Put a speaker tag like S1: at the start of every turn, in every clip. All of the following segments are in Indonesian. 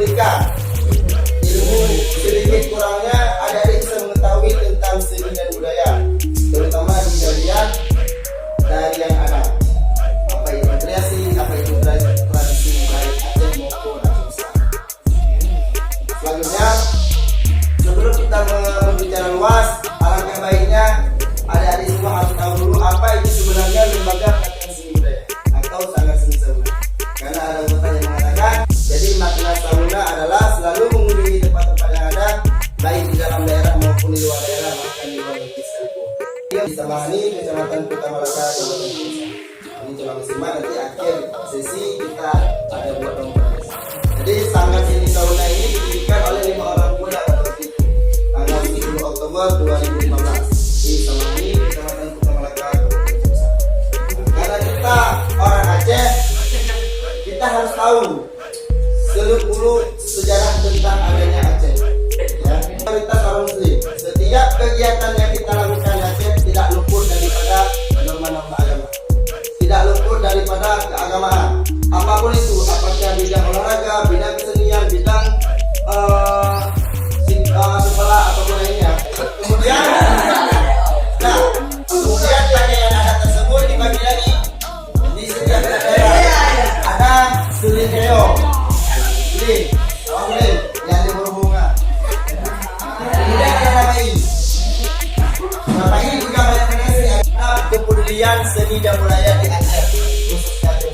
S1: menikah. Ilmu sedikit kurangnya adik-adik bisa mengetahui tentang seni dan budaya, terutama di tarian adat. Apa itu kreasi, apa itu tradisi baik Aceh maupun Aceh. Selanjutnya, sebelum kita berbicara luas, alangkah baiknya adik-adik semua harus tahu dulu apa itu sebenarnya lembaga pelatihan seni budaya atau sanggar seni sauna. Karena ada anggota yang mengatakan, jadi makna sauna adalah selalu mengunjungi tempat-tempat yang ada, baik di dalam daerah maupun di luar daerah, bahkan di luar negeri sekalipun. Di Tamahani, Kecamatan Kota Malaka, Kabupaten Kuningan. Ini cuma simak, nanti akhir sesi kita ada buat rombongan. Jadi sanggar seni sauna ini didirikan oleh 5 orang muda pada waktu itu, tanggal 10 Oktober 2015 di Tamahani, Kecamatan Kota Malaka, Kabupaten Kuningan. Karena kita orang Aceh, kita harus tahu seluk-beluk sejarah tentang adanya Aceh. Ya, mayoritas orang Muslim. Setiap kegiatan yang kita lakukan di Aceh tidak luput daripada norma-norma agama, tidak luput daripada keagamaan. Apapun itu, apakah bidang olahraga, bidang kesenian, bidang sekolah ataupun lainnya. Kemudian, kemudian pakaian adat tersebut dibagi lagi di setiap daerah. Ada suling keong, suling yang berhubungan. Kemudian ada napai. Napai juga banyak mengenai kepedulian seni dan budaya di Aceh, khususnya Aceh.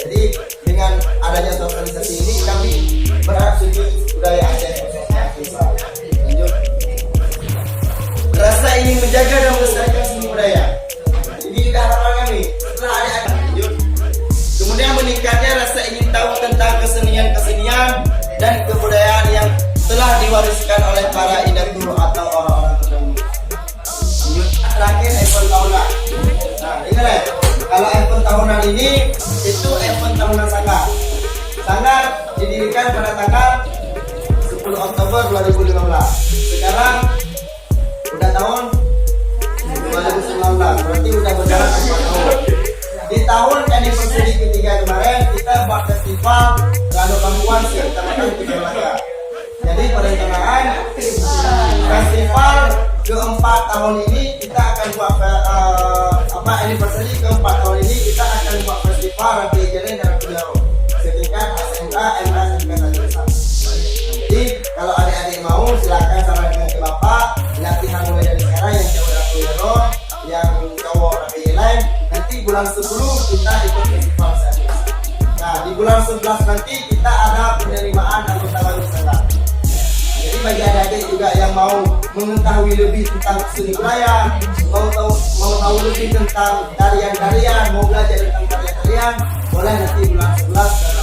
S1: Jadi dengan adanya sosialisasi ini kami berharap seni budaya Aceh khususnya Aceh. Lanjut. Rasa ingin menjaga dan melestarikan seni budaya. Ini juga harapan kami. Setelah ada lanjut. Kemudian meningkatnya rasa ingin tahu tentang kesenian dan kebudayaan yang telah diwariskan oleh para indatur atau orang-orang terdahulu. Terakhir, event tahunan. Nah, ingat ya, kalau event tahunan ini itu event tahunan sanggar. Sanggar didirikan pada tanggal 10 Oktober 2015. Sekarang udah tahun 2019, berarti udah berjalan 4 tahun. Di tahun anniversary ketiga kemarin kita buat festival Rano Kampuan Kecamatan Kuningan. Jadi perencanaan festival keempat tahun ini kita akan buat anniversary keempat tahun ini kita akan buat festival Rapi Jering dan Rapi Jaro setingkat SMK, MK, SMK dan Jadi kalau adik-adik mau silakan sarankan ke bapak, latihan mulai dari sekarang yang cowok Rapi Jaro, yang cowok Rapi Jering. Nanti bulan 10 kita ikut festival saya. Nah di bulan 11 nanti kita ada penerimaan anggota baru sanggar. Jadi bagi adik-adik juga yang mau mengetahui lebih tentang seni budaya, mau tahu lebih tentang tarian-tarian, mau belajar tentang tarian-tarian, boleh nanti bulan 11